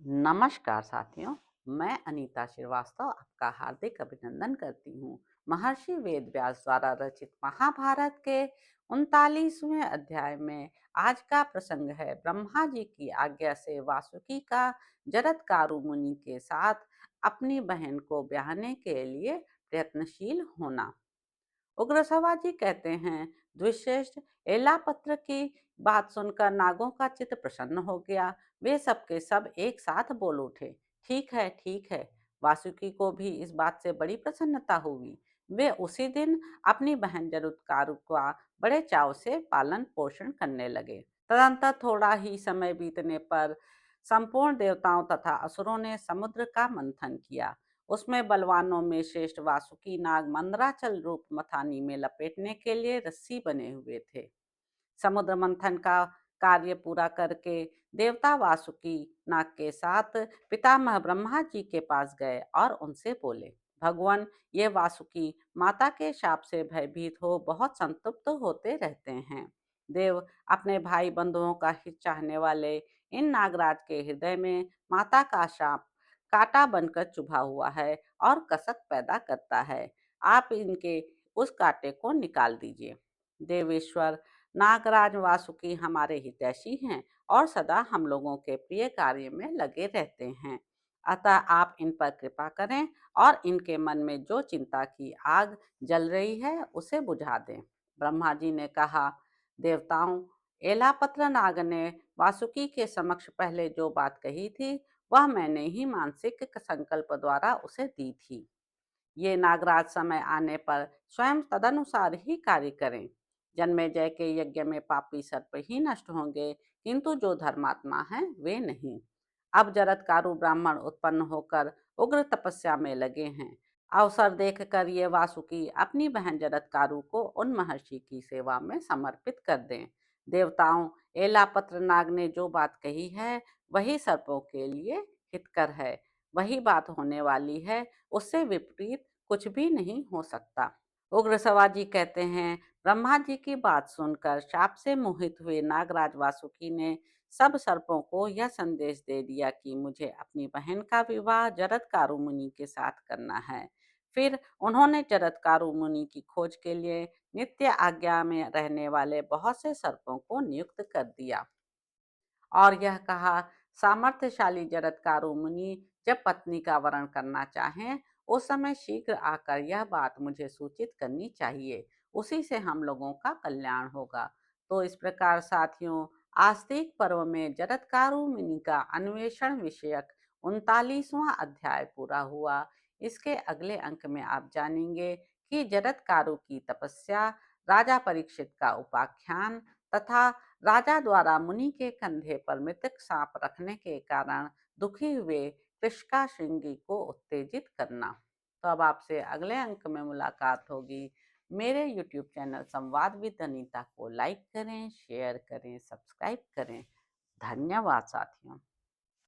नमस्कार साथियों। मैं अनीता श्रीवास्तव आपका हार्दिक अभिनंदन करती हूँ। महर्षि वेदव्यास द्वारा रचित महाभारत के 39वें अध्याय में आज का प्रसंग है ब्रह्मा जी की आज्ञा से वासुकी का जरत्कारु मुनि के साथ अपनी बहन को ब्याहने के लिए प्रयत्नशील होना। उग्रसवा जी कहते हैं, द्विश्रेष्ठ एलापत्र की बात सुनकर नागों का चित्त प्रसन्न हो गया। वे सबके सब एक साथ बोल उठे, ठीक है ठीक है। वासुकी को भी इस बात से बड़ी प्रसन्नता हुई। वे उसी दिन अपनी बहन जरुत्कारु का बड़े चाव से पालन पोषण करने लगे। तदंतर थोड़ा ही समय बीतने पर संपूर्ण देवताओं तथा असुरों ने समुद्र का मंथन किया। उसमें बलवानों में श्रेष्ठ वासुकी नाग मंदराचल रूप मथानी में लपेटने के लिए रस्सी बने हुए थे। समुद्र मंथन का कार्य पूरा करके देवता वासुकी नाग के साथ पितामह ब्रह्मा जी के पास गए और उनसे बोले, भगवान, ये वासुकी माता के शाप से भयभीत हो बहुत संतप्त होते रहते हैं। देव अपने भाई बंधुओं का हित चाहने वाले इन नागराज के हृदय में माता का शाप कांटा बनकर चुभा हुआ है और कसक पैदा करता है। आप इनके उस कांटे को निकाल दीजिए। देवेश्वर, नागराज वासुकी हमारे हितैषी हैं और सदा हम लोगों के प्रिय कार्य में लगे रहते हैं। अतः आप इन पर कृपा करें और इनके मन में जो चिंता की आग जल रही है उसे बुझा दें। ब्रह्मा जी ने कहा, देवताओं, एलापत्र नाग ने वासुकी के समक्ष पहले जो बात कही थी वह मैंने ही मानसिक संकल्प द्वारा उसे दी थी। ये नागराज समय आने पर स्वयं तदनुसार ही कार्य करें। जन्मेजय के यज्ञ में पापी सर्प ही नष्ट होंगे, किंतु जो धर्मात्मा हैं वे नहीं। अब जरत्कारु ब्राह्मण उत्पन्न होकर उग्र तपस्या में लगे हैं। अवसर देखकर ये वासुकी अपनी बहन जरत्कारु को उन महर्षि की सेवा में समर्पित कर दें। देवताओं, एलापत्र नाग ने जो बात कही है वही सर्पों के लिए हितकर है। वही बात होने वाली है, उससे विपरीत कुछ भी नहीं हो सकता। उग्र सवाजी कहते हैं, ब्रह्मा जी की बात सुनकर शाप से मोहित हुए नागराज वासुकी ने सब सर्पों को यह संदेश दे दिया कि मुझे अपनी बहन का विवाह जरत्कारु मुनि के साथ करना है। फिर उन्होंने जरत्कारु मुनि की खोज के लिए नित्य आज्ञा में रहने वाले बहुत से सर्पों को नियुक्त कर दिया और यह कहा, सामर्थ्यशाली जरत्कारु मुनि जब पत्नी का वरण करना चाहें उस समय शीघ्र आकर यह बात मुझे सूचित करनी चाहिए। उसी से हम लोगों का कल्याण होगा। तो इस प्रकार साथियों, आस्तिक पर्व में जरत्कारु मुनि का अन्वेषण विषयक 39वां अध्याय पूरा हुआ। इसके अगले अंक में आप जानेंगे कि जरत्कारु की तपस्या, राजा परीक्षित का उपाख्यान तथा राजा द्वारा मुनि के कंधे पर मृतक सांप रखने के कारण दुखी हुए कृषिका श्रृंगी को उत्तेजित करना। तो अब आपसे अगले अंक में मुलाकात होगी। मेरे यूट्यूब चैनल संवाद विद अनीता को लाइक करें, शेयर करें, सब्सक्राइब करें। धन्यवाद साथियों।